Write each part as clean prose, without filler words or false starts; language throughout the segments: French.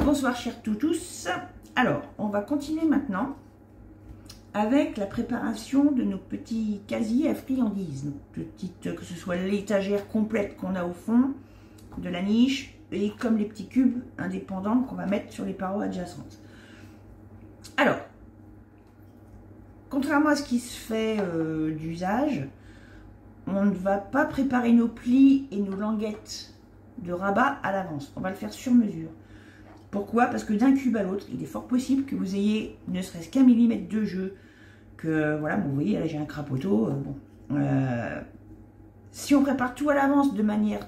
Bonsoir chers toutous. Alors, on va continuer maintenant avec la préparation de nos petits casiers à friandises. Nos petites, que ce soit l'étagère complète qu'on a au fond de la niche et comme les petits cubes indépendants qu'on va mettre sur les parois adjacentes. Alors, contrairement à ce qui se fait d'usage, on ne va pas préparer nos plis et nos languettes de rabat à l'avance. On va le faire sur mesure. Pourquoi? Parce que d'un cube à l'autre, il est fort possible que vous ayez ne serait-ce qu'un millimètre de jeu. Que voilà, vous voyez, là j'ai un crapoteau. Si on prépare tout à l'avance de manière,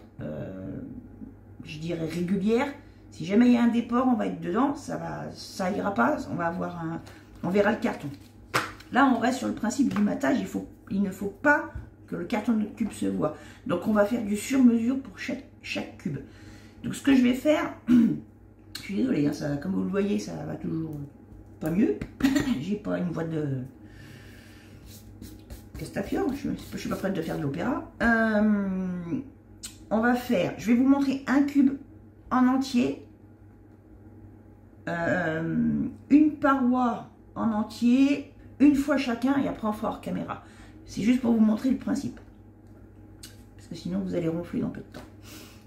je dirais, régulière, si jamais il y a un déport, on va être dedans, ça ira pas, on verra le carton. Là, on reste sur le principe du matage, il ne faut pas que le carton de notre cube se voit. Donc, on va faire du sur-mesure pour chaque cube. Donc, ce que je vais faire, je suis désolée, hein, comme vous le voyez, ça va toujours pas mieux. J'ai pas une voix de Castafiore, je suis pas prête de faire de l'opéra. On va faire, je vais vous montrer un cube en entier, une paroi en entier, une fois chacun, et après on fera hors caméra. C'est juste pour vous montrer le principe. Parce que sinon vous allez ronfler dans peu de temps.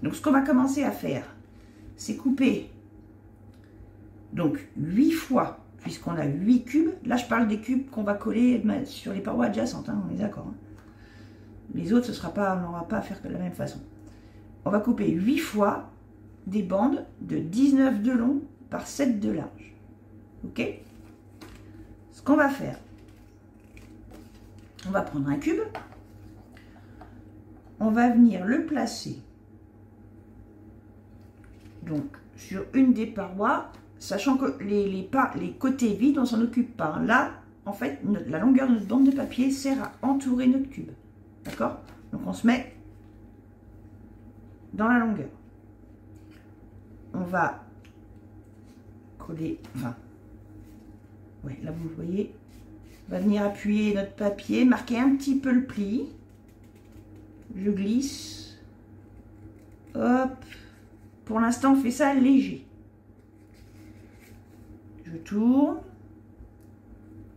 Donc ce qu'on va commencer à faire, c'est couper donc 8 fois, puisqu'on a 8 cubes. Là je parle des cubes qu'on va coller sur les parois adjacentes, hein, on est d'accord. Hein. Les autres, on n'aura pas à faire de la même façon. On va couper 8 fois des bandes de 19 de long par 7 de large. Ok? Ce qu'on va faire, on va prendre un cube, on va venir le placer donc sur une des parois, sachant que les côtés vides, on s'en occupe pas. Là, en fait, la longueur de notre bande de papier sert à entourer notre cube. D'accord? Donc on se met dans la longueur. On va coller, enfin, ouais, là vous le voyez, on va venir appuyer notre papier, marquer un petit peu le pli. Je glisse. Hop. Pour l'instant, on fait ça léger. Je tourne.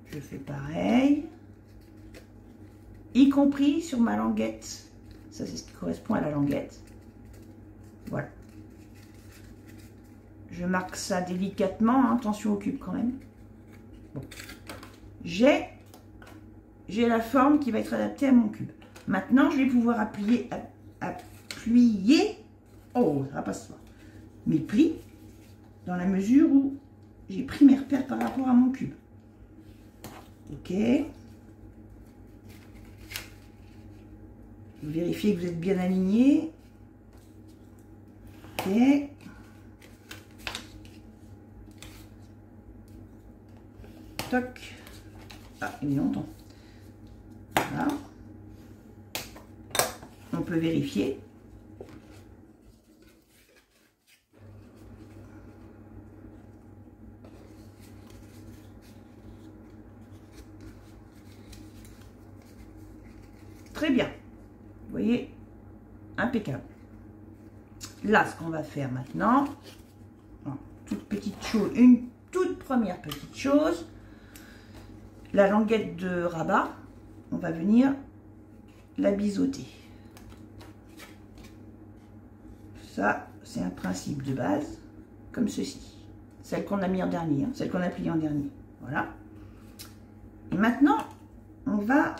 Je fais pareil. Y compris sur ma languette. Ça, c'est ce qui correspond à la languette. Voilà. Je marque ça délicatement. Hein, attention au cube quand même. Bon. J'ai la forme qui va être adaptée à mon cube. Maintenant, je vais pouvoir appuyer oh, ça va pas se voir, mes plis dans la mesure où j'ai pris mes repères par rapport à mon cube. Ok. Vérifiez que vous êtes bien aligné. Ok. Toc. Ah, il est longtemps. Voilà. On peut vérifier. Très bien. Vous voyez, impeccable. Là, ce qu'on va faire maintenant, une toute première petite chose, la languette de rabat, on va venir la biseauter. Ça, c'est un principe de base, comme ceci. Celle qu'on a mis en dernier, hein, celle qu'on a pliée en dernier. Voilà. Et maintenant, on va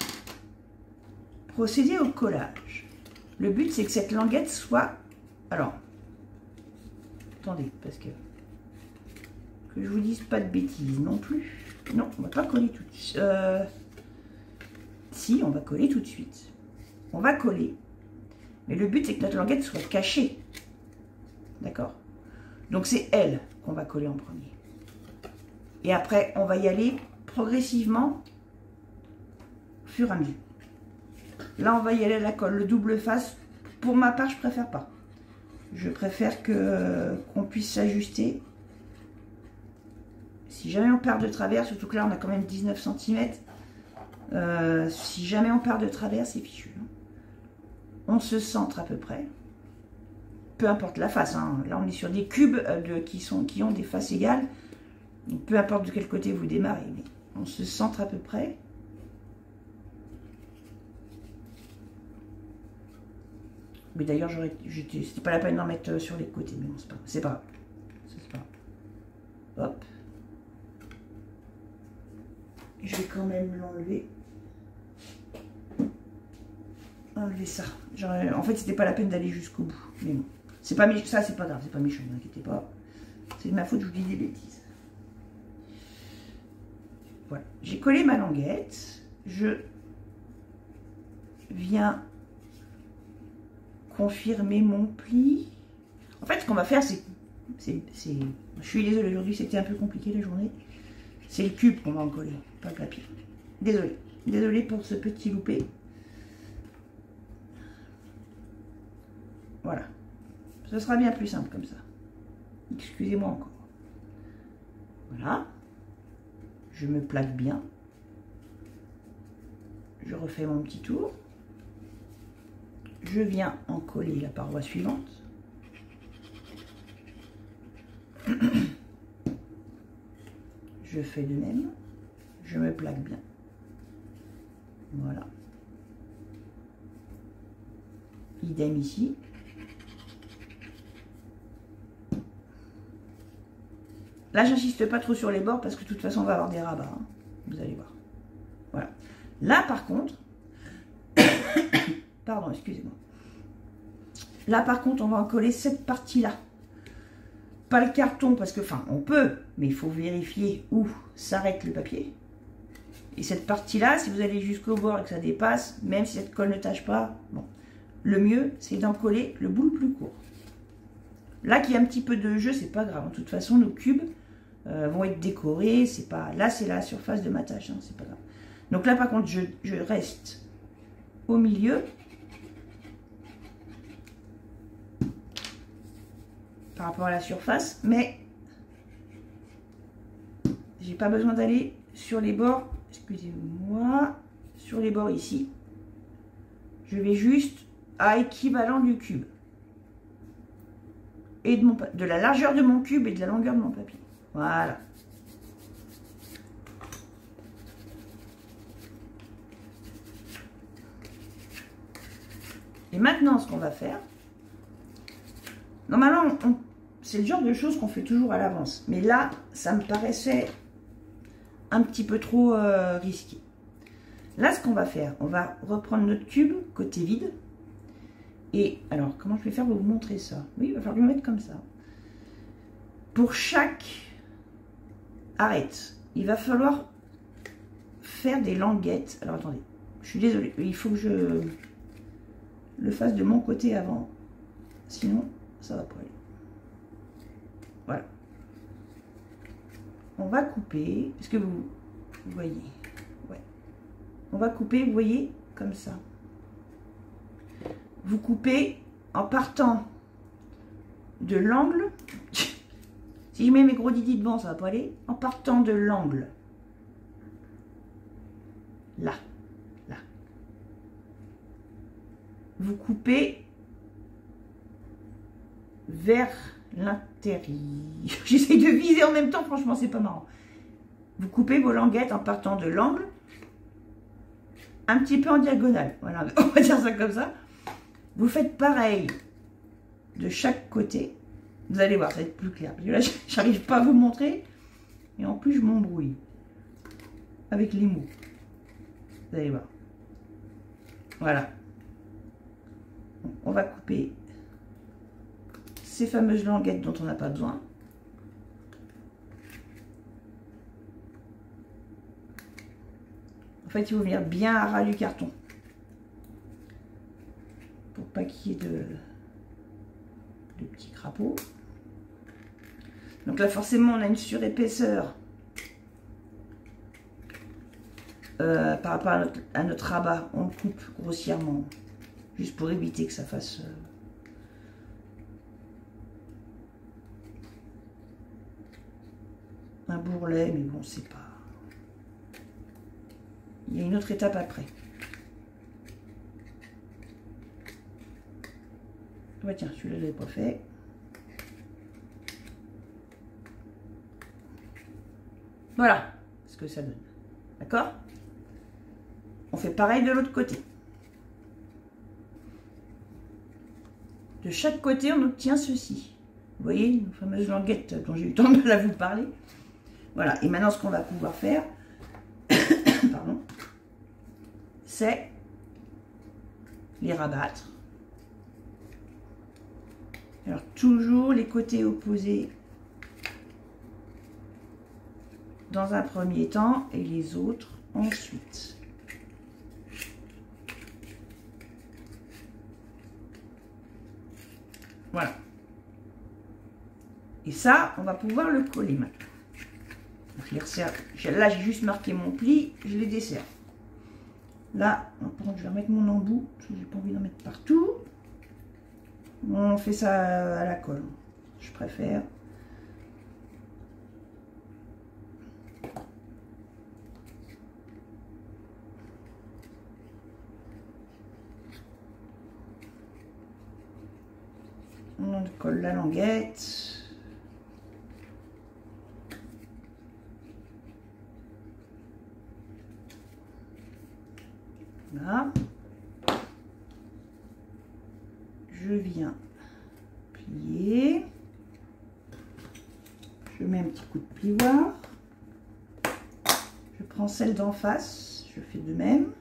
procéder au collage. Le but, c'est que cette languette soit... Alors, attendez, parce que je vous dise pas de bêtises non plus. Non, on va pas coller tout de suite. Si, on va coller tout de suite. On va coller. Mais le but, c'est que notre languette soit cachée. D'accord? Donc, c'est elle qu'on va coller en premier. Et après, on va y aller progressivement au fur et à mesure. Là, on va y aller à la colle, le double face. Pour ma part, je préfère pas. Je préfère qu'on puisse s'ajuster. Si jamais on part de travers, surtout que là, on a quand même 19 cm. Si jamais on part de travers, c'est fichu. On se centre à peu près. peu importe la face, hein. Là on est sur des cubes qui ont des faces égales. Donc, peu importe de quel côté vous démarrez, mais on se centre à peu près. Mais d'ailleurs, c'était pas la peine d'en mettre sur les côtés, mais bon, c'est pas grave. C'est pas grave. Hop. Je vais quand même l'enlever. Enlever ça. En fait, c'était pas la peine d'aller jusqu'au bout. Mais bon. C'est pas méchant, ça c'est pas grave, c'est pas méchant, ne vous inquiétez pas. C'est de ma faute, je vous dis des bêtises. Voilà. J'ai collé ma languette. Je viens confirmer mon pli. En fait, ce qu'on va faire, c'est... Je suis désolée, aujourd'hui, c'était un peu compliqué la journée. C'est le cube qu'on va en coller, pas le papier. Désolée. Désolée pour ce petit loupé. Voilà. Ce sera bien plus simple comme ça. Excusez-moi encore. Voilà. Je me plaque bien. Je refais mon petit tour. Je viens en coller la paroi suivante. Je fais de même. Je me plaque bien. Voilà. Idem ici. Là, j'insiste pas trop sur les bords parce que de toute façon, on va avoir des rabats. Hein. Vous allez voir. Voilà. Là, par contre... Pardon, excusez-moi. Là, par contre, on va en coller cette partie-là. Pas le carton, parce que, enfin, on peut, mais il faut vérifier où s'arrête le papier. Et cette partie-là, si vous allez jusqu'au bord et que ça dépasse, même si cette colle ne tâche pas, bon, le mieux, c'est d'en coller le bout le plus court. Là, qu'il y a un petit peu de jeu, c'est pas grave. De toute façon, nos cubes vont être décorés. C'est pas... Là, c'est la surface de ma tâche, hein, c'est pas grave. Donc là, par contre, je reste au milieu. Par rapport à la surface, mais j'ai pas besoin d'aller sur les bords, excusez-moi, sur les bords ici. Je vais juste à équivalent du cube et de la largeur de mon cube et de la longueur de mon papier. Voilà. Et maintenant, ce qu'on va faire, normalement, c'est le genre de choses qu'on fait toujours à l'avance. Mais là, ça me paraissait un petit peu trop risqué. Là, ce qu'on va faire, on va reprendre notre cube côté vide. Et alors, comment je vais faire pour vous montrer ça? Oui, il va falloir le mettre comme ça. Pour chaque arête, il va falloir faire des languettes. Alors, attendez, je suis désolée. Il faut que je le fasse de mon côté avant. Sinon, ça va pas aller. Voilà. On va couper. Est-ce que vous voyez? Ouais. On va couper, vous voyez, comme ça. Vous coupez en partant de l'angle. Si je mets mes gros didis devant, ça va pas aller. En partant de l'angle. Là. Là. Vous coupez vers l'intérieur. J'essaie de viser en même temps, franchement, c'est pas marrant. Vous coupez vos languettes en partant de l'angle, un petit peu en diagonale. Voilà, on va dire ça comme ça. Vous faites pareil de chaque côté. Vous allez voir, ça va être plus clair. Parce que là, j'arrive pas à vous montrer. Et en plus, je m'embrouille avec les mots. Vous allez voir. Voilà. On va couper ces fameuses languettes dont on n'a pas besoin. En fait, il faut venir bien à ras du carton pour pas qu'il y ait de petits crapauds. Donc là, forcément, on a une surépaisseur par rapport à notre rabat. On le coupe grossièrement, juste pour éviter que ça fasse... un bourrelet, mais bon, c'est pas... Il y a une autre étape après. bah tiens, celui-là, je l'avais pas fait. Voilà ce que ça donne. D'accord? On fait pareil de l'autre côté. De chaque côté, on obtient ceci. Vous voyez, une fameuse languette dont j'ai eu tant de mal à vous parler. Voilà, et maintenant, ce qu'on va pouvoir faire, pardon, c'est les rabattre. Alors, toujours les côtés opposés dans un premier temps et les autres ensuite. Voilà. Et ça, on va pouvoir le coller maintenant. Je les resserre. Là, j'ai juste marqué mon pli, je les desserre. Là, par contre, je vais remettre mon embout, parce que j'ai pas envie d'en mettre partout. On fait ça à la colle. Je préfère. On colle la languette. Là. Je viens plier. Je mets un petit coup de plioir. Je prends celle d'en face. Je fais de même.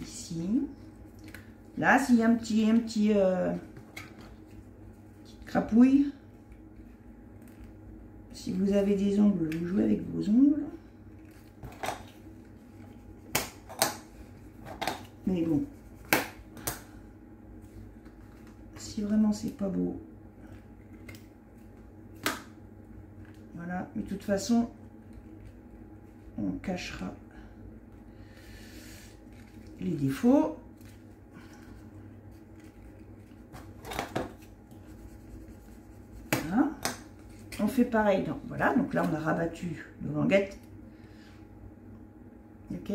Ici. Là, s'il y a petite crapouille, si vous avez des ongles, vous jouez avec vos ongles. Mais bon, si vraiment c'est pas beau, voilà. Mais de toute façon, on cachera les défauts. Voilà. On fait pareil. Voilà, donc là on a rabattu nos languettes. Ok.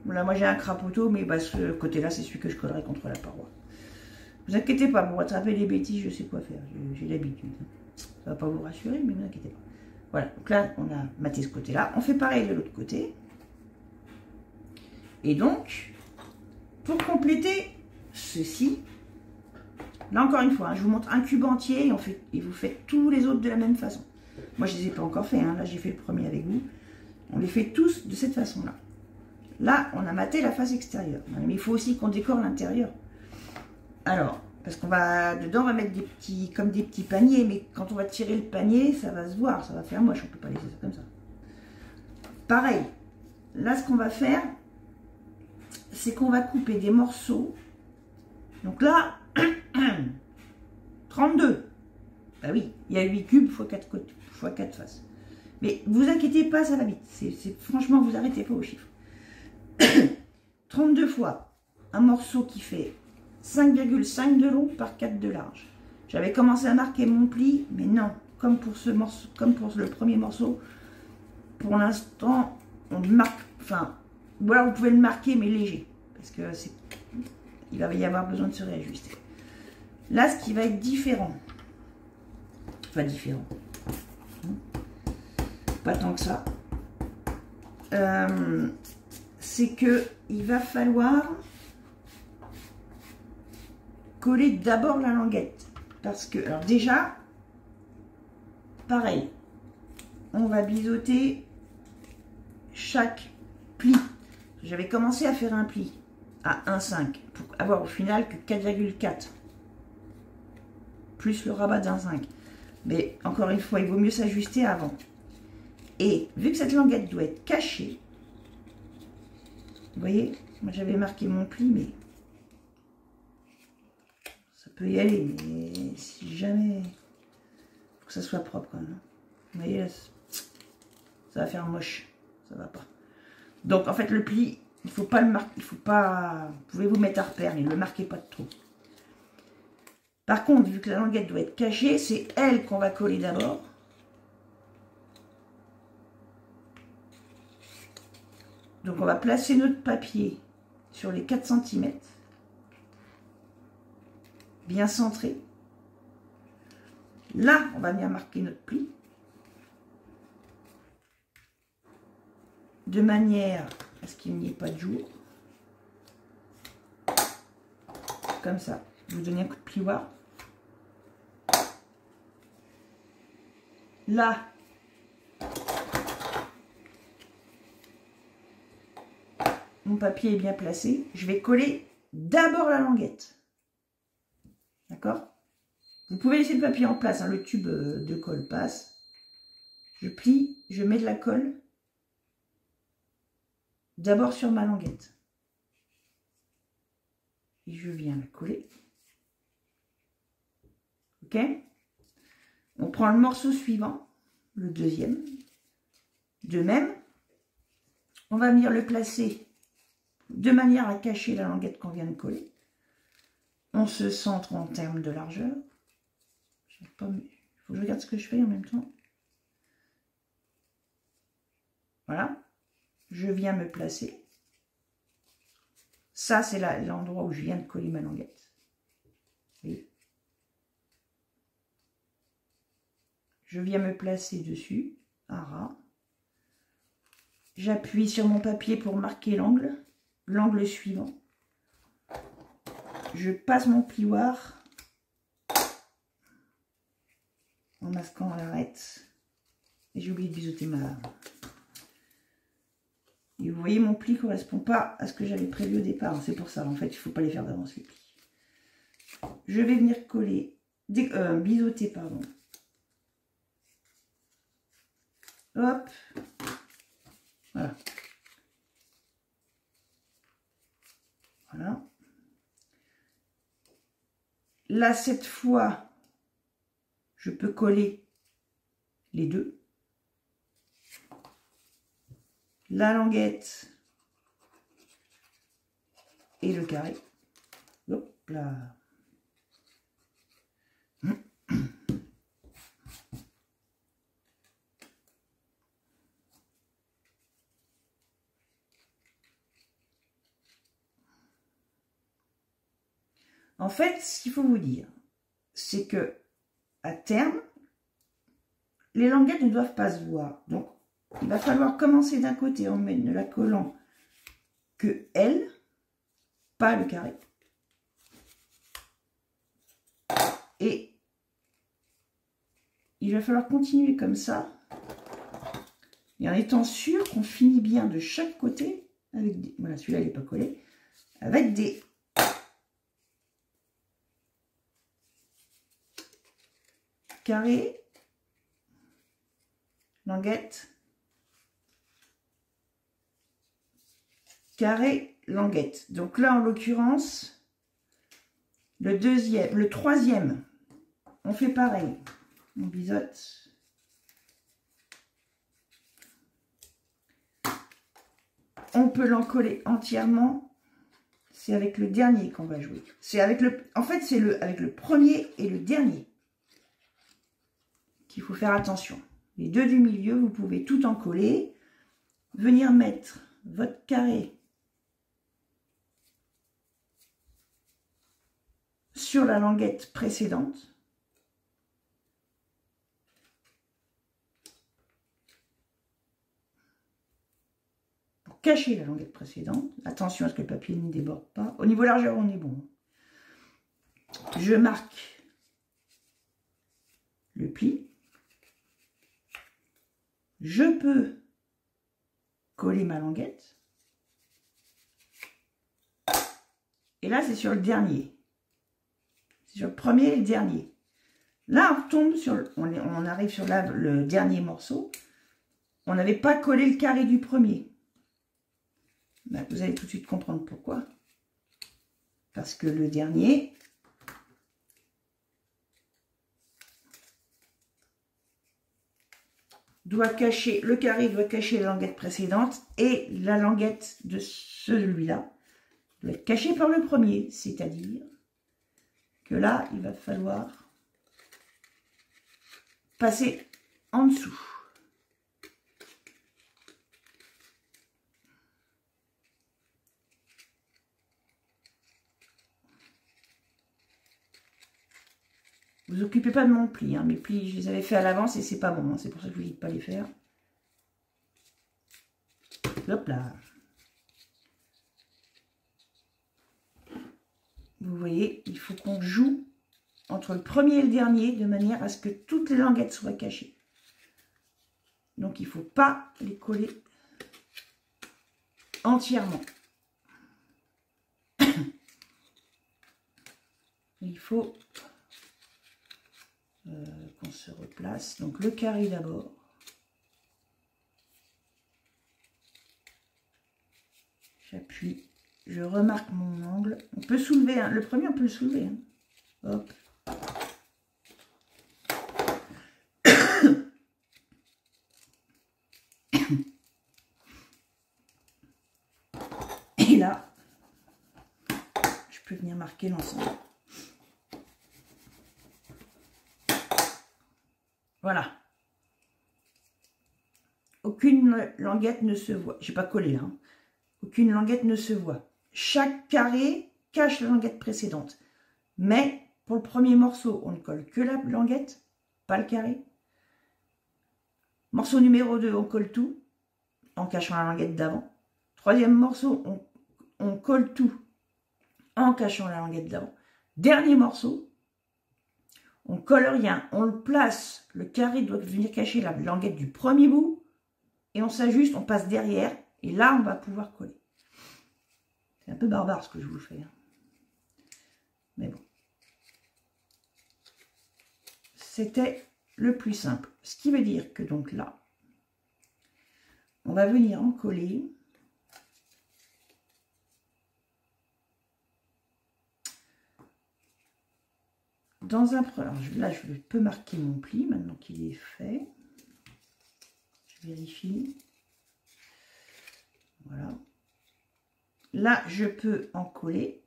Là, moi j'ai un crapoteau, mais bah, ce côté-là, c'est celui que je collerai contre la paroi. Vous inquiétez pas, pour attraper les bêtises, je sais quoi faire. J'ai l'habitude. Ça va pas vous rassurer, mais ne vous inquiétez pas. Voilà, donc là, on a maté ce côté-là. On fait pareil de l'autre côté. Et donc, pour compléter ceci, là encore une fois, hein, je vous montre un cube entier et vous faites tous les autres de la même façon. Moi, je ne les ai pas encore fait. Hein, là, j'ai fait le premier avec vous. On les fait tous de cette façon-là. Là, on a maté la face extérieure. Mais il faut aussi qu'on décore l'intérieur. Alors, parce qu'on va, dedans, on va mettre des petits, comme des petits paniers. Mais quand on va tirer le panier, ça va se voir. Ça va faire moche. On ne peut pas laisser ça comme ça. Pareil. Là, ce qu'on va faire, c'est qu'on va couper des morceaux. Donc là, 32. Bah oui, il y a 8 cubes x 4 côtés, x 4 faces. Mais vous inquiétez pas, ça va vite. Franchement, vous arrêtez pas aux chiffres. 32 fois un morceau qui fait 5,5 de long par 4 de large. J'avais commencé à marquer mon pli, mais non, comme pour ce morceau, comme pour le premier morceau, pour l'instant, on marque, enfin, ou alors vous pouvez le marquer, mais léger, parce que il va y avoir besoin de se réajuster. Là, ce qui va être différent, enfin différent, pas tant que ça, c'est que il va falloir coller d'abord la languette, parce que, alors déjà, pareil, on va biseauter chaque pli. J'avais commencé à faire un pli à 1,5 pour avoir au final que 4,4 plus le rabat d'1,5. Mais encore une fois, il vaut mieux s'ajuster avant. Et vu que cette languette doit être cachée, vous voyez, moi j'avais marqué mon pli, mais ça peut y aller. Mais si jamais, faut que ça soit propre quand même. Vous voyez, là, ça va faire moche, ça va pas. Donc en fait le pli, il faut pas le marquer, il faut pas. Vous pouvez vous mettre à repère, mais ne le marquez pas de trop. Par contre, vu que la languette doit être cachée, c'est elle qu'on va coller d'abord. Donc on va placer notre papier sur les 4 cm, bien centré. Là, on va bien marquer notre pli, de manière à ce qu'il n'y ait pas de jour. Comme ça, je vais vous donner un coup de plioir. Là, mon papier est bien placé. Je vais coller d'abord la languette. D'accord? Vous pouvez laisser le papier en place, hein, le tube de colle passe. Je plie, je mets de la colle d'abord sur ma languette. Et je viens la coller. Ok? On prend le morceau suivant, le deuxième. De même, on va venir le placer de manière à cacher la languette qu'on vient de coller. On se centre en termes de largeur. Il faut que je regarde ce que je fais en même temps. Voilà. Je viens me placer. Ça, c'est l'endroit où je viens de coller ma languette. Oui. Je viens me placer dessus, à ras. J'appuie sur mon papier pour marquer l'angle suivant. Je passe mon plioir en masquant à l'arête. Et j'ai oublié de biseauter ma... Et vous voyez, mon pli ne correspond pas à ce que j'avais prévu au départ. C'est pour ça, en fait, il ne faut pas les faire d'avance, les plis. Je vais venir coller, biseauter, pardon. Hop. Voilà. Voilà. Là, cette fois, je peux coller les deux. La languette et le carré. Hop là. En fait, ce qu'il faut vous dire, c'est que à terme, les languettes ne doivent pas se voir. Donc, il va falloir commencer d'un côté en ne la collant que elle, pas le carré. Et il va falloir continuer comme ça, et en étant sûr qu'on finit bien de chaque côté, avec des... Voilà, celui-là, il n'est pas collé, avec des... carrés, languette, carré, languette. Donc là, en l'occurrence, le troisième, on fait pareil. On biseaute. On peut l'encoller entièrement. C'est avec le dernier qu'on va jouer. C'est avec le, en fait, c'est avec le premier et le dernier qu'il faut faire attention. Les deux du milieu, vous pouvez tout encoller. Venir mettre votre carré sur la languette précédente. Pour cacher la languette précédente. Attention à ce que le papier ne déborde pas. Au niveau largeur, on est bon. Je marque le pli. Je peux coller ma languette. Et là, c'est sur le dernier. C'est sur le premier et le dernier. Là, on tombe sur on arrive sur le dernier morceau. On n'avait pas collé le carré du premier. Ben, vous allez tout de suite comprendre pourquoi. Parce que le dernier... doit cacher, le carré doit cacher la languette précédente et la languette de celui-là doit être cachée par le premier. C'est-à-dire que là, il va falloir passer en dessous. Vous occupez pas de mon pli. Hein. Mes plis, je les avais fait à l'avance et c'est pas bon. Hein. C'est pour ça que je vous dis de pas les faire. Hop là. Vous voyez, il faut qu'on joue entre le premier et le dernier de manière à ce que toutes les languettes soient cachées. Donc il ne faut pas les coller entièrement. Il faut qu'on se replace. Donc le carré d'abord. J'appuie. Je remarque mon angle. On peut soulever. Hein. Le premier, on peut le soulever. Hein. Hop. Et là, je peux venir marquer l'ensemble. Voilà. Aucune languette ne se voit. Je n'ai pas collé là. Hein. Aucune languette ne se voit. Chaque carré cache la languette précédente. Mais pour le premier morceau, on ne colle que la languette, pas le carré. Morceau numéro 2, on colle tout en cachant la languette d'avant. Troisième morceau, on colle tout en cachant la languette d'avant. Dernier morceau, on colle rien, on le place, le carré doit venir cacher la languette du premier bout et on s'ajuste, on passe derrière et là on va pouvoir coller. C'est un peu barbare ce que je vous fais. Hein. Mais bon. C'était le plus simple. Ce qui veut dire que donc là, on va venir en coller. Dans un premier, là je peux marquer mon pli maintenant qu'il est fait. Je vérifie. Voilà. Là je peux en coller.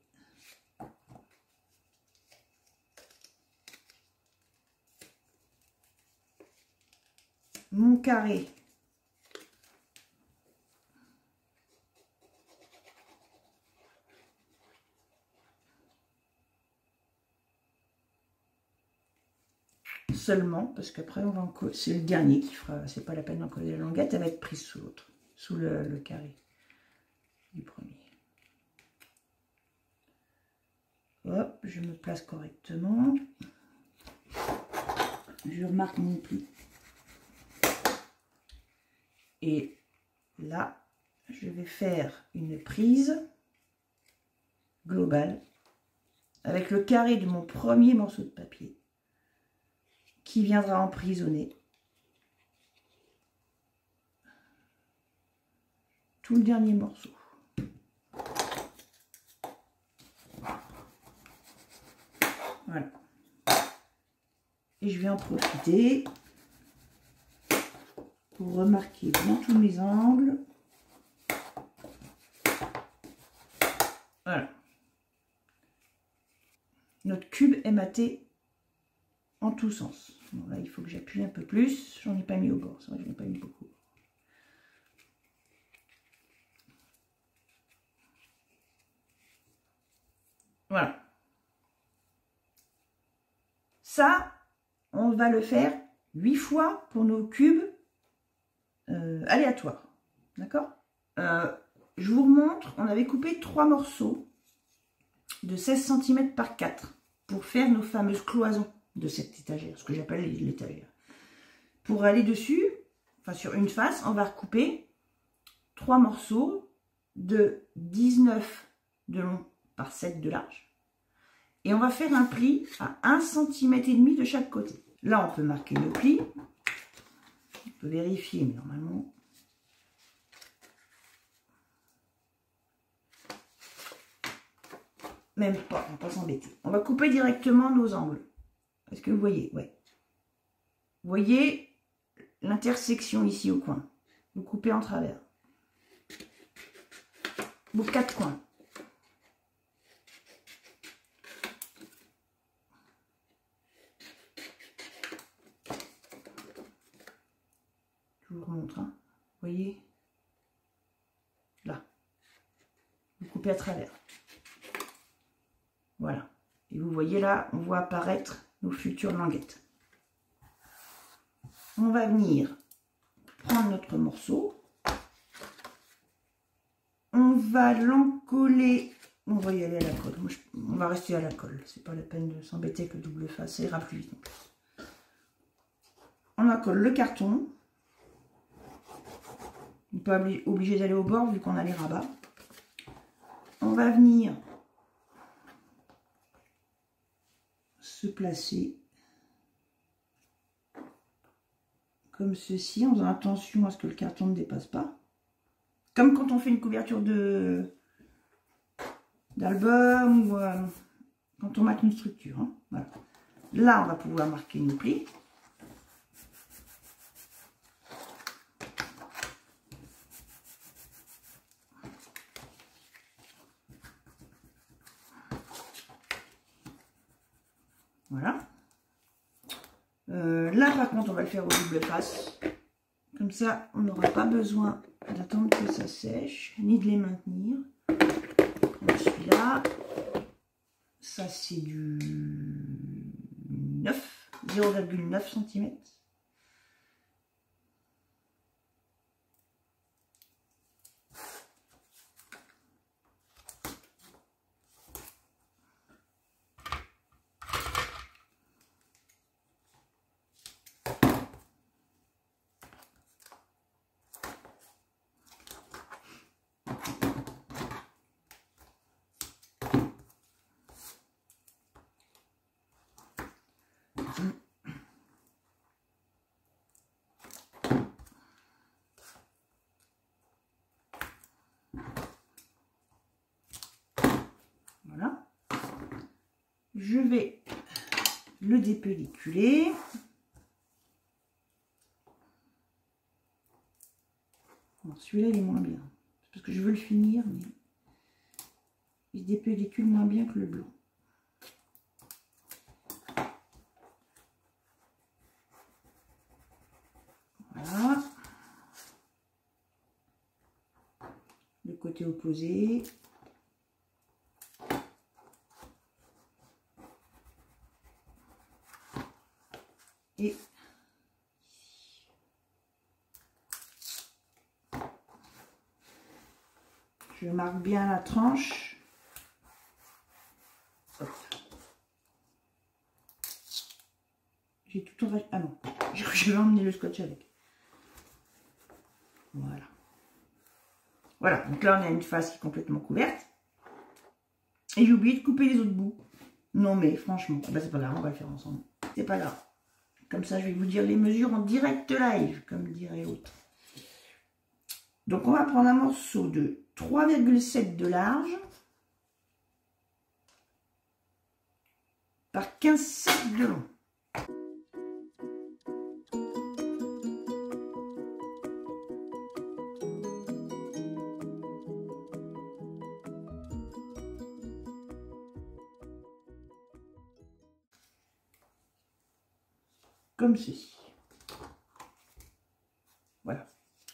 Mon carré. Seulement, parce qu'après on va en coller. C'est le dernier qui fera, c'est pas la peine d'en coller la languette, elle va être prise sous l'autre, sous le carré du premier. Hop, je me place correctement. Je remarque mon pli. Et là, je vais faire une prise globale avec le carré de mon premier morceau de papier qui viendra emprisonner tout le dernier morceau. Voilà. Et je vais en profiter pour remarquer bien tous mes angles. Voilà. Notre cube est maté en tous sens. Bon, là, il faut que j'appuie un peu plus. J'en ai pas mis au bord. C'est vrai que j'en ai pas mis beaucoup. Voilà. Ça, on va le faire 8 fois pour nos cubes aléatoires. D'accord? Je vous remontre, on avait coupé 3 morceaux de 16 cm par 4 pour faire nos fameuses cloisons de cette étagère, ce que j'appelle l'étagère. Pour aller dessus, enfin sur une face, on va recouper 3 morceaux de 19 de long par 7 de large. Et on va faire un pli à 1,5 cm de chaque côté. Là, on peut marquer le pli. On peut vérifier, mais normalement... Même pas, on va pas s'embêter. On va couper directement nos angles. Est-ce que vous voyez? Ouais. Vous voyez l'intersection ici au coin. Vous coupez en travers. Vos 4 coins. Je vous remontre. Hein. Vous voyez? Là. Vous coupez à travers. Voilà. Et vous voyez là, on voit apparaître nos futures languettes. On va venir prendre notre morceau. On va l'encoller. On va y aller à la colle. Moi, on va rester à la colle. C'est pas la peine de s'embêter avec le double face. Ça ira plus vite en plus. On accole le carton. On n'est pas obligé d'aller au bord vu qu'on a les rabats. On va venir se placer comme ceci en faisant attention à ce que le carton ne dépasse pas. Comme quand on fait une couverture d'album ou quand on marque une structure. Hein. Voilà. Là, on va pouvoir marquer nos plis. Voilà. Là, par contre, on va le faire au double face. Comme ça, on n'aura pas besoin d'attendre que ça sèche, ni de les maintenir. Celui-là, ça c'est du 0,9 cm. Voilà. Je vais le dépelliculer. Celui-là, il est moins bien. Parce que je veux le finir, mais il se dépellicule moins bien que le blanc. Voilà. Le côté opposé. Et je marque bien la tranche. J'ai tout en... Ah non, je vais emmener le scotch avec. Voilà. Voilà, donc là on a une face qui est complètement couverte. Et j'ai oublié de couper les autres bouts. Non mais franchement, bah c'est pas grave, on va le faire ensemble. C'est pas grave. Comme ça, je vais vous dire les mesures en direct live, comme dirait l'autre. Donc, on va prendre un morceau de 3,7 de large par 15,7 de long. Comme ceci. Voilà.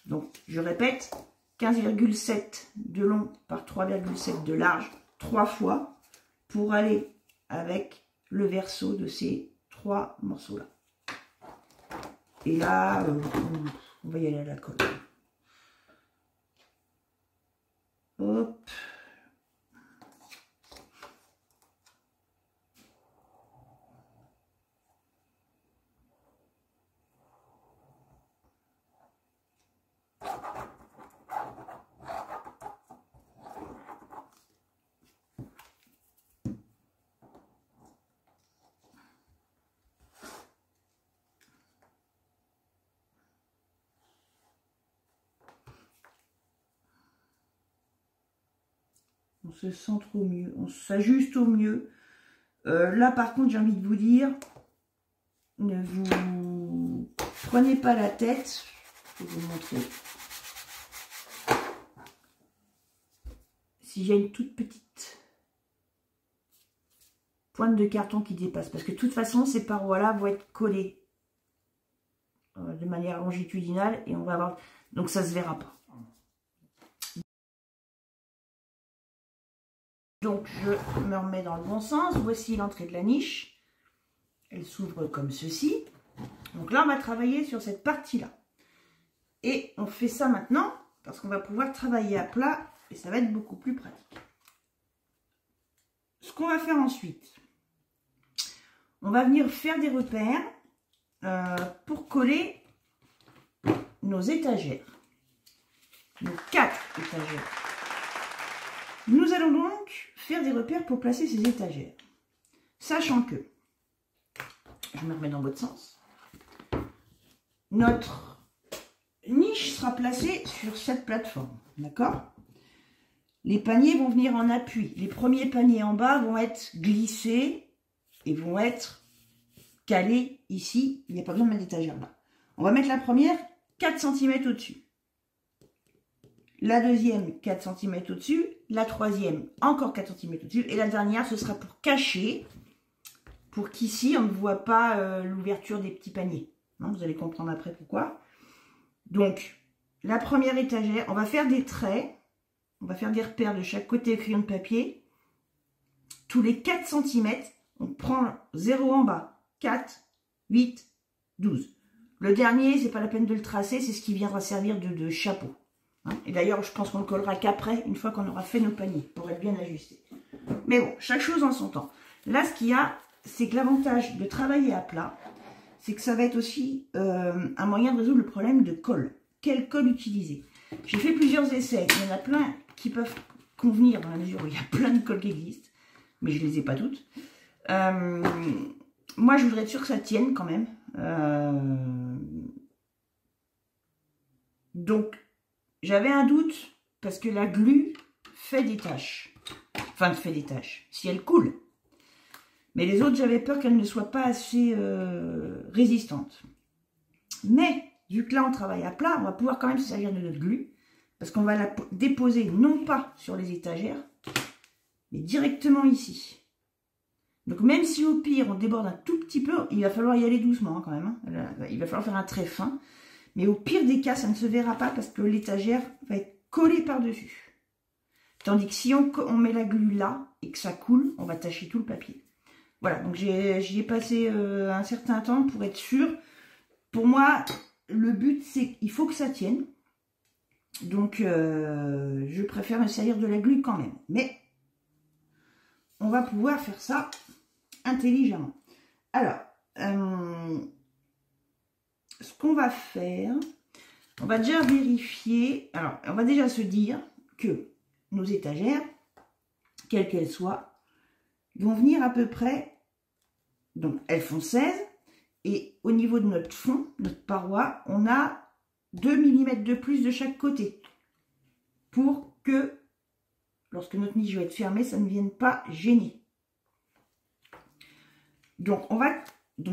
Donc, je répète, 15,7 de long par 3,7 de large, 3 fois, pour aller avec le verso de ces 3 morceaux-là. Et là, on va y aller à la colle. Hop. On se centre au mieux, on s'ajuste au mieux. Là, par contre, j'ai envie de vous dire, ne vous prenez pas la tête. Je vais vous montrer. Si j'ai une toute petite pointe de carton qui dépasse, parce que de toute façon, ces parois-là vont être collées de manière longitudinale et on va avoir... Donc, ça ne se verra pas. Donc, je me remets dans le bon sens. Voici l'entrée de la niche. Elle s'ouvre comme ceci. Donc là, on va travailler sur cette partie-là. Et on fait ça maintenant parce qu'on va pouvoir travailler à plat et ça va être beaucoup plus pratique. Ce qu'on va faire ensuite, on va venir faire des repères pour coller nos étagères. Nos 4 étagères. Nous allons donc faire des repères pour placer ces étagères. Sachant que, je me remets dans votre sens, notre niche sera placée sur cette plateforme. D'accord? Les paniers vont venir en appui. Les premiers paniers en bas vont être glissés et vont être calés ici. Il n'y a pas besoin de mettre d'étagère là. On va mettre la première 4 cm au-dessus. La deuxième 4 cm au-dessus. La troisième encore 4 cm au-dessus. Et la dernière, ce sera pour cacher, pour qu'ici, on ne voit pas l'ouverture des petits paniers. Non, vous allez comprendre après pourquoi. Donc, la première étagère, on va faire des traits. On va faire des repères de chaque côté crayon de papier. Tous les 4 cm, on prend 0 en bas. 4, 8, 12. Le dernier, c'est pas la peine de le tracer, c'est ce qui viendra servir de chapeau. Hein, et d'ailleurs, je pense qu'on le collera qu'après, une fois qu'on aura fait nos paniers, pour être bien ajusté. Mais bon, chaque chose en son temps. Là, ce qu'il y a, c'est que l'avantage de travailler à plat, c'est que ça va être aussi un moyen de résoudre le problème de colle. Quelle colle utiliser? J'ai fait plusieurs essais. Il y en a plein qui peuvent convenir dans la mesure où il y a plein de colles qui existent. Mais je ne les ai pas toutes. Moi, je voudrais être sûre que ça tienne quand même. Donc, j'avais un doute parce que la glu fait des taches. Enfin, fait des taches. Si elle coule. Mais les autres, j'avais peur qu'elles ne soient pas assez résistantes. Mais, vu que là, on travaille à plat, on va pouvoir quand même se servir de notre glu. Parce qu'on va la déposer non pas sur les étagères, mais directement ici. Donc même si au pire on déborde un tout petit peu, il va falloir y aller doucement hein, quand même. Hein. Il va falloir faire un trait fin. Mais au pire des cas, ça ne se verra pas parce que l'étagère va être collée par-dessus. Tandis que si on met la glu là et que ça coule, on va tacher tout le papier. Voilà, donc j'y ai passé un certain temps pour être sûr. Pour moi, le but c'est qu'il faut que ça tienne. Donc, je préfère me servir de la glu quand même. Mais, on va pouvoir faire ça intelligemment. Alors, ce qu'on va faire, on va déjà vérifier. Alors, on va déjà se dire que nos étagères, quelles qu'elles soient, vont venir à peu près, donc elles font 16. Et au niveau de notre fond, notre paroi, on a 2 mm de plus de chaque côté pour que lorsque notre niche va être fermée, ça ne vienne pas gêner. Donc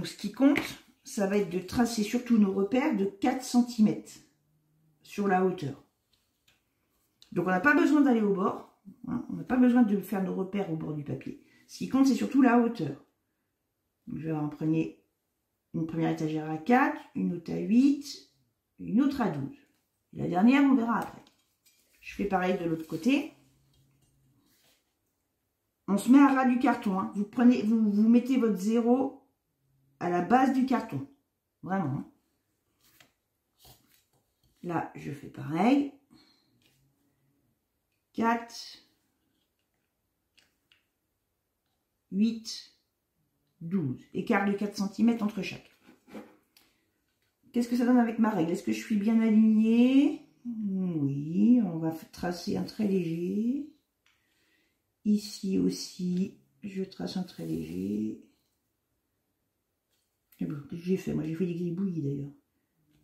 ce qui compte, ça va être de tracer surtout nos repères de 4 cm sur la hauteur. Donc on n'a pas besoin d'aller au bord, hein, on n'a pas besoin de faire nos repères au bord du papier. Ce qui compte, c'est surtout la hauteur. Donc, je vais avoir une première étagère à 4, une autre à 8, une autre à 12. Et la dernière, on verra après. Je fais pareil de l'autre côté. On se met à ras du carton. Hein. Vous mettez votre 0 à la base du carton. Vraiment. Hein. Là, je fais pareil. 4, 8, 12. Écart de 4 cm entre chaque. Qu'est-ce que ça donne avec ma règle? Est-ce que je suis bien alignée? Oui, on va tracer un trait léger. Ici aussi, je trace un trait léger. Qu'est-ce que j'ai fait? Moi, j'ai fait des gribouillis d'ailleurs.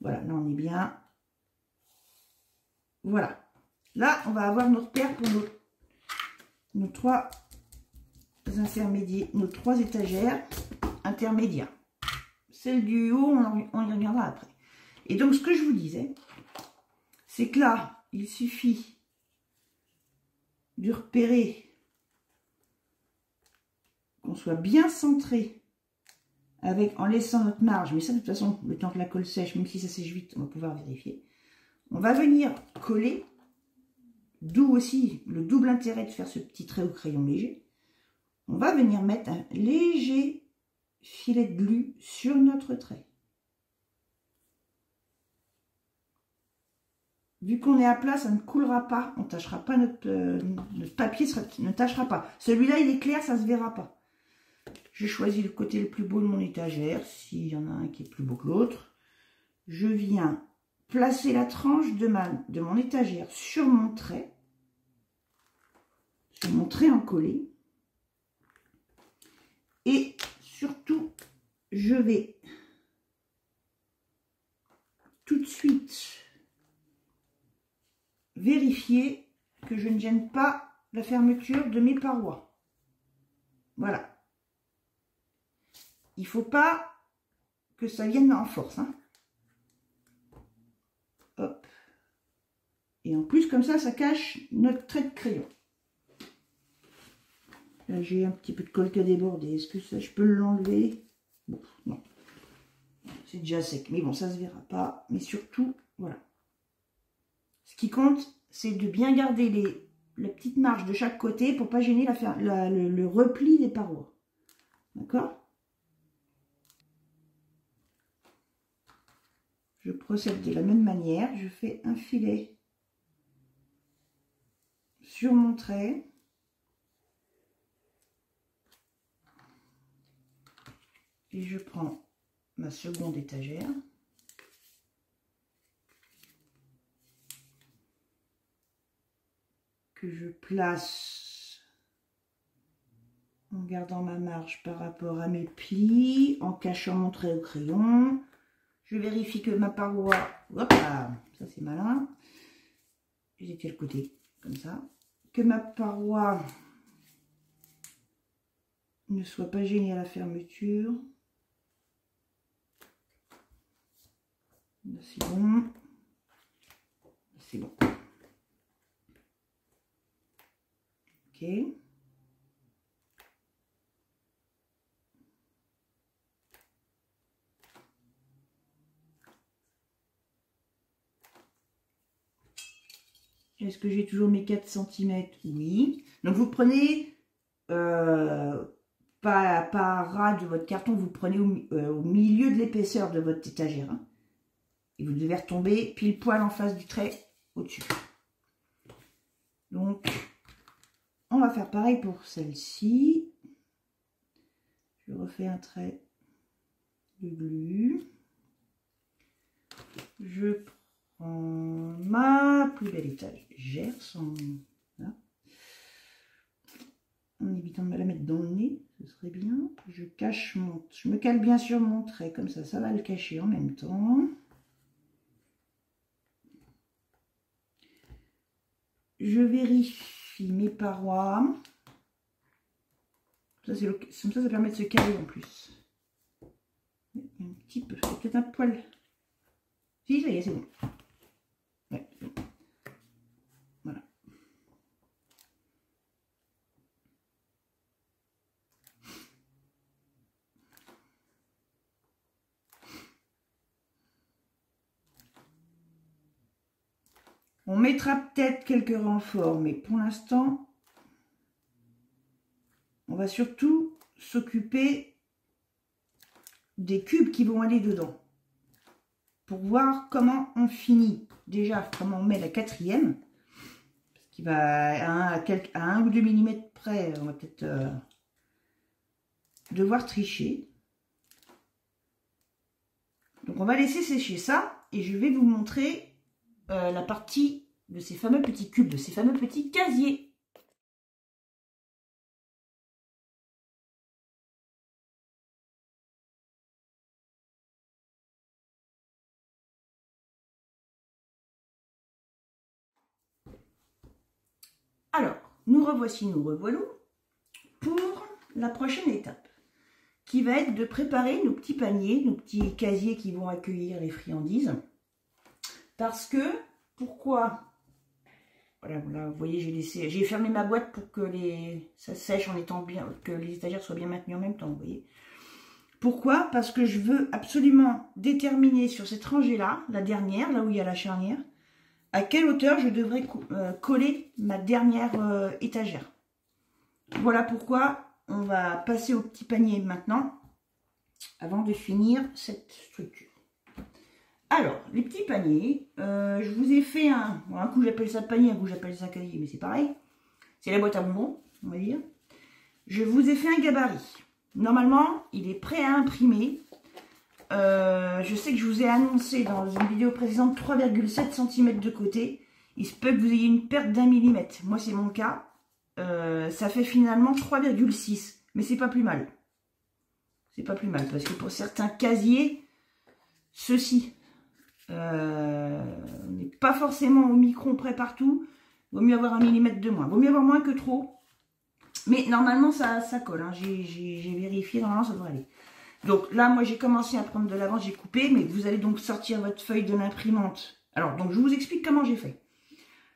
Voilà, là, on est bien. Voilà. Là, on va avoir nos repères pour nos 3 intermédiaires, nos 3 étagères intermédiaires. Celle du haut, on y reviendra après. Et donc, ce que je vous disais, c'est que là, il suffit de repérer qu'on soit bien centré en laissant notre marge. Mais ça, de toute façon, le temps que la colle sèche, même si ça sèche vite, on va pouvoir vérifier. On va venir coller, d'où aussi le double intérêt de faire ce petit trait au crayon léger. On va venir mettre un léger filet de glu sur notre trait. Vu qu'on est à plat, ça ne coulera pas, on ne tâchera pas notre papier ne tâchera pas. Celui-là, il est clair, ça ne se verra pas. J'ai choisi le côté le plus beau de mon étagère, s'il y en a un qui est plus beau que l'autre. Je viens placer la tranche de mon étagère sur mon trait encollé. Et surtout, je vais tout de suite vérifier que je ne gêne pas la fermeture de mes parois. Voilà. Il ne faut pas que ça vienne en force. Hein. Hop. Et en plus, comme ça cache notre trait de crayon. Là, j'ai un petit peu de colle qui a débordé. Est-ce que ça, je peux l'enlever? Bon, non. C'est déjà sec. Mais bon, ça ne se verra pas. Mais surtout, voilà. Ce qui compte, c'est de bien garder la petite marge de chaque côté pour ne pas gêner le repli des parois. D'accord? Je procède de la même manière. Je fais un filet sur mon trait. Et je prends ma seconde étagère. Que je place en gardant ma marge par rapport à mes plis, en cachant mon trait au crayon. Je vérifie que ma paroi, hop là, ça c'est malin, j'étais le côté comme ça, que ma paroi ne soit pas gênée à la fermeture. C'est bon, c'est bon. Ok. Est-ce que j'ai toujours mes 4 cm? Oui. Donc vous prenez, pas ras de votre carton, vous prenez au milieu de l'épaisseur de votre étagère. Hein. Et vous devez retomber pile poil en face du trait au-dessus. Donc, on va faire pareil pour celle-ci. Je refais un trait de glu. Je prends ma plus belle étagère là. En évitant de me la mettre dans le nez, ce serait bien. Je me cale bien sur mon trait, comme ça va le cacher en même temps. Je vérifie mes parois. Comme ça permet de se caler en plus. Un petit peu, peut-être un poil. Si, ça y est, c'est bon. Ouais, c'est bon. Voilà. On mettra peut-être quelques renforts, mais pour l'instant, on va surtout s'occuper des cubes qui vont aller dedans. Pour voir comment on finit. Déjà, comment on met la 4e. Parce qu'il va à 1 ou 2 mm près, on va peut-être devoir tricher. Donc on va laisser sécher ça et je vais vous montrer la partie de ces fameux petits cubes, de ces fameux petits casiers. Alors, nous revoilà pour la prochaine étape, qui va être de préparer nos petits paniers, nos petits casiers qui vont accueillir les friandises. Parce que, pourquoi? Voilà, vous voyez, j'ai fermé ma boîte pour que ça sèche en étant bien, que les étagères soient bien maintenues en même temps, vous voyez. Pourquoi? Parce que je veux absolument déterminer sur cette rangée-là, la dernière, là où il y a la charnière, à quelle hauteur je devrais coller ma dernière étagère. Voilà pourquoi on va passer au petit panier maintenant. avant de finir cette structure. Alors, les petits paniers, je vous ai fait un coup j'appelle ça panier, un coup j'appelle ça cahier, mais c'est pareil. C'est la boîte à bonbons, on va dire. Je vous ai fait un gabarit. Normalement, il est prêt à imprimer. Je sais que je vous ai annoncé dans une vidéo précédente 3,7 cm de côté. Il se peut que vous ayez une perte d'1 mm. Moi, c'est mon cas. Ça fait finalement 3,6. Mais c'est pas plus mal. C'est pas plus mal. Parce que pour certains casiers, ceux-ci, on n'est pas forcément au micron près partout. Vaut mieux avoir 1 mm de moins. Vaut mieux avoir moins que trop. Mais normalement, ça colle. Hein. J'ai vérifié. Normalement, ça devrait aller. Donc là, moi, j'ai commencé à prendre de l'avance. J'ai coupé. Mais vous allez donc sortir votre feuille de l'imprimante. Alors, donc, je vous explique comment j'ai fait.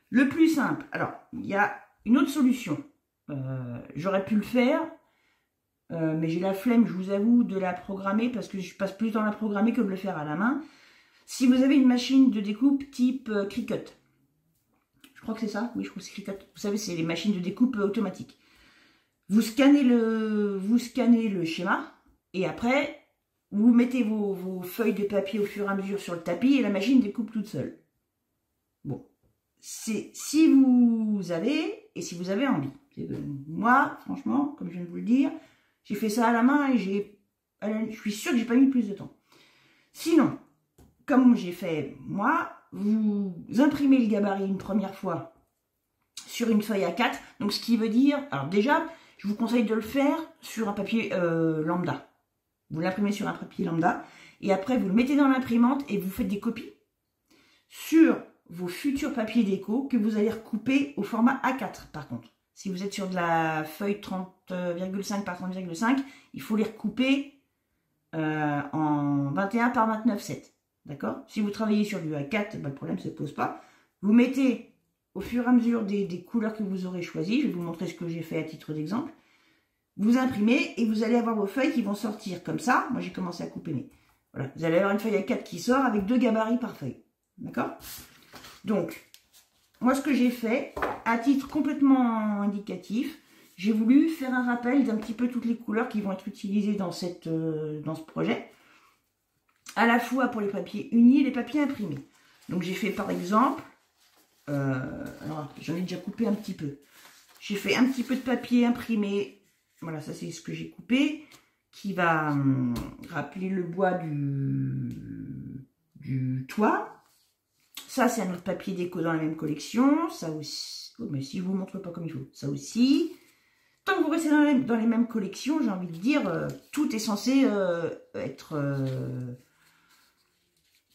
Le plus simple. Alors, il y a une autre solution. J'aurais pu le faire. Mais j'ai la flemme, je vous avoue, de la programmer. Parce que je passe plus dans la programmer que de le faire à la main. Si vous avez une machine de découpe type Cricut. Je crois que c'est ça. Oui, je crois que c'est Cricut. Vous savez, c'est les machines de découpe automatiques. Vous scannez le schéma et après, vous mettez vos feuilles de papier au fur et à mesure sur le tapis et la machine découpe toute seule. Bon, c'est si vous avez et si vous avez envie. Moi, franchement, comme je viens de vous le dire, j'ai fait ça à la main et je suis sûre que j'ai pas mis plus de temps. Sinon, comme j'ai fait moi, vous imprimez le gabarit une première fois sur une feuille A4. Donc, ce qui veut dire, alors déjà, je vous conseille de le faire sur un papier lambda. Vous l'imprimez sur un papier lambda. Et après, vous le mettez dans l'imprimante et vous faites des copies sur vos futurs papiers déco que vous allez recouper au format A4 par contre. Si vous êtes sur de la feuille 30,5 par 30,5, il faut les recouper en 21 par 29,7. D'accord? Si vous travaillez sur du A4, ben, le problème ne se pose pas. Vous mettez au fur et à mesure des couleurs que vous aurez choisies, je vais vous montrer ce que j'ai fait à titre d'exemple. Vous imprimez et vous allez avoir vos feuilles qui vont sortir comme ça. Moi, j'ai commencé à couper, mais voilà. Vous allez avoir une feuille A4 qui sort avec 2 gabarits par feuille. D'accord? Donc, moi, ce que j'ai fait, à titre complètement indicatif, j'ai voulu faire un rappel d'un petit peu toutes les couleurs qui vont être utilisées dans ce projet. À la fois pour les papiers unis et les papiers imprimés. Donc, j'ai fait par exemple... alors, j'en ai déjà coupé un petit peu. J'ai fait un petit peu de papier imprimé. Voilà, ça c'est ce que j'ai coupé. Qui va rappeler le bois du toit. Ça, c'est un autre papier déco dans la même collection. Ça aussi. Oh, mais si je vous montre pas comme il faut. Ça aussi. Tant que vous restez dans les mêmes collections, j'ai envie de dire, tout est censé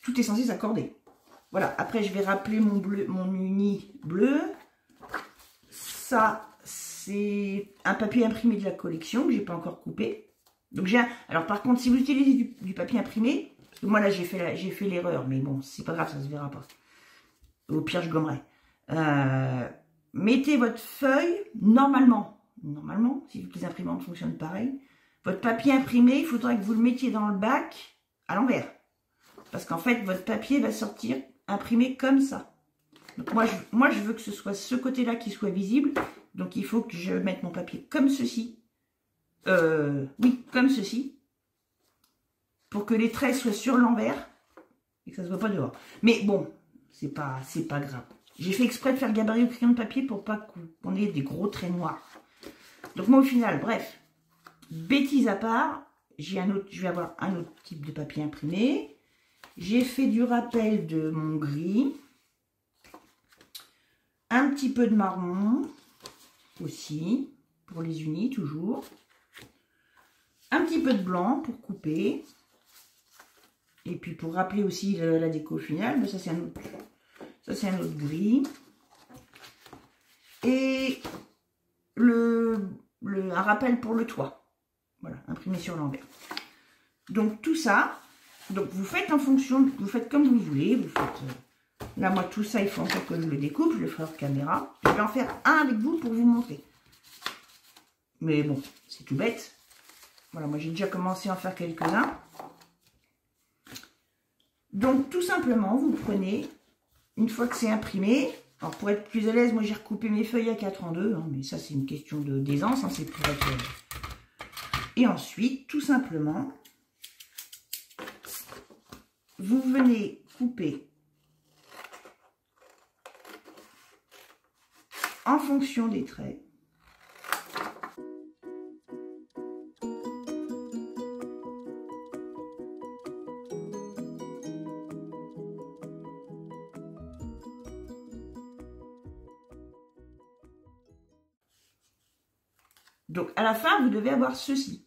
tout est censé s'accorder. Voilà, après je vais rappeler mon uni bleu. Ça, c'est un papier imprimé de la collection que j'ai pas encore coupé. Donc alors par contre, si vous utilisez du papier imprimé, parce que moi là j'ai fait l'erreur, mais bon, c'est pas grave, ça se verra pas. Au pire, je gommerai. Mettez votre feuille, normalement, si toutes les imprimantes fonctionnent pareil, votre papier imprimé, il faudra que vous le mettiez dans le bac à l'envers. Parce qu'en fait, votre papier va sortir imprimé comme ça. Donc moi, je veux que ce soit ce côté-là qui soit visible. Donc, il faut que je mette mon papier comme ceci. Oui, comme ceci. Pour que les traits soient sur l'envers. Et que ça ne se voit pas dehors. Mais bon, c'est pas grave. J'ai fait exprès de faire le gabarit au crayon de papier pour pas qu'on ait des gros traits noirs. Donc, moi, au final, bref. Bêtise à part, je vais avoir un autre type de papier imprimé. J'ai fait du rappel de mon gris. Un petit peu de marron aussi, pour les unis toujours. Un petit peu de blanc pour couper. Et puis pour rappeler aussi la déco finale, mais ça c'est un autre gris. Et un rappel pour le toit. Voilà, imprimé sur l'envers. Donc tout ça, donc vous faites en fonction, vous faites comme vous voulez, vous faites... là, moi, tout ça, il faut encore que je le découpe, je le ferai hors caméra. Je vais en faire un avec vous pour vous montrer. Mais bon, c'est tout bête. Voilà, moi, j'ai déjà commencé à en faire quelques-uns. Donc, tout simplement, vous prenez, une fois que c'est imprimé, alors pour être plus à l'aise, moi, j'ai recoupé mes feuilles à 4 en 2, hein, mais ça, c'est une question d'aisance, hein, c'est pour être... Et ensuite, tout simplement... vous venez couper en fonction des traits. Donc, à la fin, vous devez avoir ceci.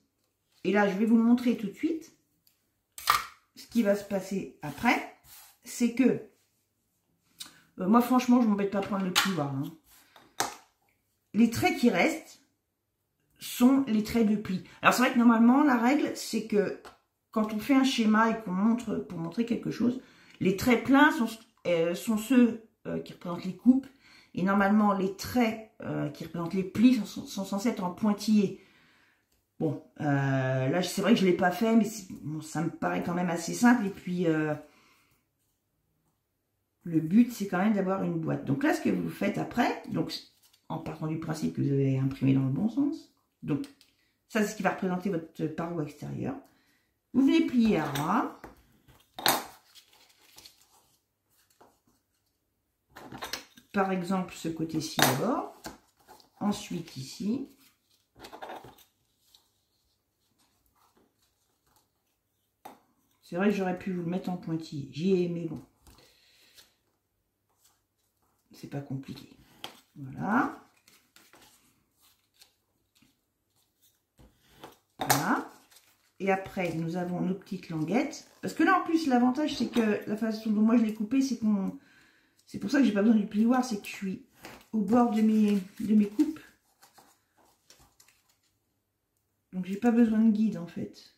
Et là, je vais vous montrer tout de suite ce qui va se passer après. C'est que, moi, franchement, je ne m'embête pas à prendre le plioir. Hein. Les traits qui restent sont les traits de pli. Alors, c'est vrai que normalement, la règle, c'est que quand on fait un schéma et qu'on montre, pour montrer quelque chose, les traits pleins sont ceux qui représentent les coupes. Et normalement, les traits qui représentent les plis sont censés être en pointillés. Bon, là, c'est vrai que je ne l'ai pas fait, mais bon, ça me paraît quand même assez simple. Et puis, le but, c'est quand même d'avoir une boîte. Donc là, ce que vous faites après, donc en partant du principe que vous avez imprimé dans le bon sens, donc ça, c'est ce qui va représenter votre paroi extérieure. Vous venez plier à ras. Par exemple, ce côté-ci d'abord. Ensuite, ici. C'est vrai que j'aurais pu vous le mettre en pointillé. J'y ai, mais bon. C'est pas compliqué. Voilà. Voilà. Et après, nous avons nos petites languettes. Parce que là, en plus, l'avantage, c'est que la façon dont moi je l'ai coupé, c'est qu'on... C'est pour ça que j'ai pas besoin du plioir, c'est que je suis au bord de mes coupes. Donc j'ai pas besoin de guide en fait.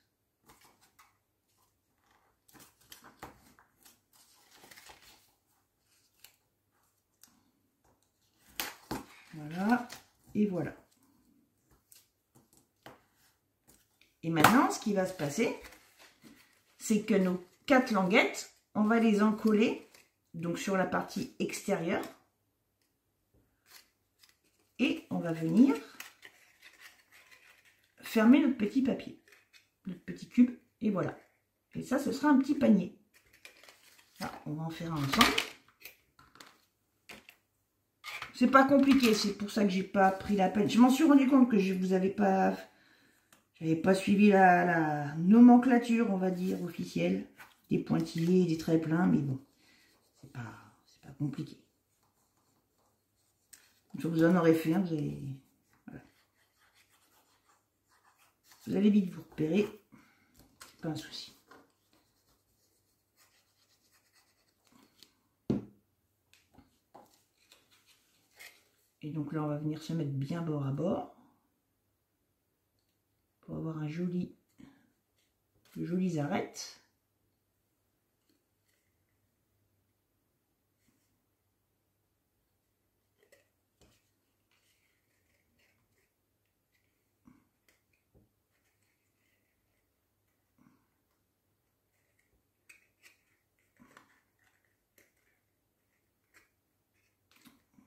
Voilà, et voilà. Et maintenant, ce qui va se passer, c'est que nos 4 languettes, on va les encoller donc sur la partie extérieure. Et on va venir fermer notre petit papier, notre petit cube, et voilà. Et ça, ce sera un petit panier. Là, on va en faire un ensemble. C'est pas compliqué, c'est pour ça que j'ai pas pris la peine. Je m'en suis rendu compte que je vous avais pas... J'avais pas suivi la nomenclature, on va dire, officielle. Des pointillés, des traits pleins, mais bon, c'est pas compliqué. Une fois que vous en aurez fait un, vous allez... Voilà. Vous allez vite vous repérer. C'est pas un souci. Et donc là, on va venir se mettre bien bord à bord. Pour avoir un joli arêtes.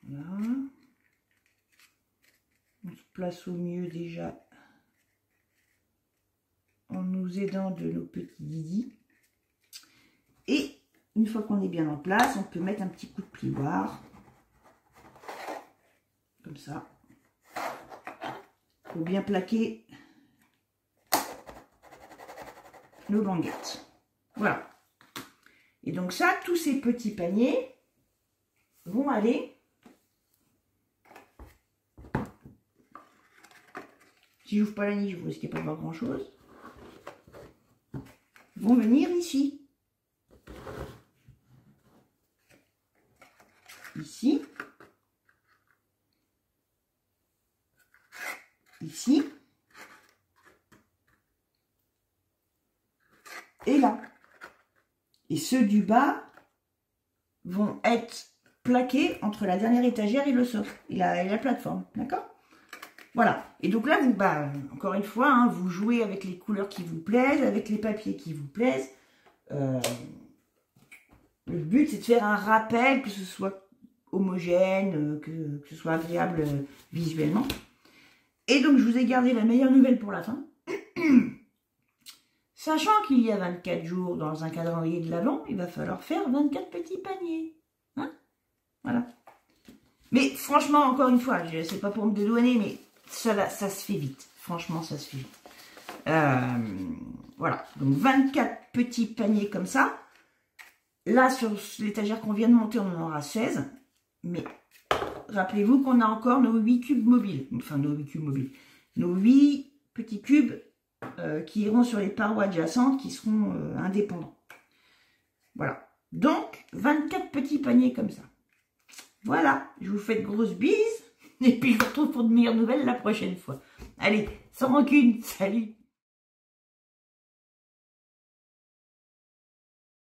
Voilà. On se place au mieux déjà en nous aidant de nos petits didis. Et une fois qu'on est bien en place, on peut mettre un petit coup de plioir. Comme ça. Pour bien plaquer nos languettes. Voilà. Et donc ça, tous ces petits paniers vont aller... Si j'ouvre pas la niche, vous risquez pas de voir grand chose. Vont venir ici. Ici. Ici. Et là. Et ceux du bas vont être plaqués entre la dernière étagère et le socle. Et la plateforme. D'accord ? Voilà, et donc là, vous, encore une fois, hein, vous jouez avec les couleurs qui vous plaisent, avec les papiers qui vous plaisent. Le but, c'est de faire un rappel, que ce soit homogène, que ce soit agréable visuellement. Et donc, je vous ai gardé la meilleure nouvelle pour la fin. Sachant qu'il y a 24 jours dans un calendrier de l'Avent, il va falloir faire 24 petits paniers. Hein? Voilà. Mais franchement, encore une fois, c'est pas pour me dédouaner, mais ça se fait vite. Franchement, ça se fait vite. Voilà. Donc 24 petits paniers comme ça. Là, sur l'étagère qu'on vient de monter, on en aura 16. Mais rappelez-vous qu'on a encore nos 8 cubes mobiles. Enfin, nos 8 cubes mobiles. Nos 8 petits cubes qui iront sur les parois adjacentes, qui seront indépendants. Voilà. Donc, 24 petits paniers comme ça. Voilà. Je vous fais de grosses bises. Et puis, je vous retrouve pour de meilleures nouvelles la prochaine fois. Allez, sans rancune. Salut!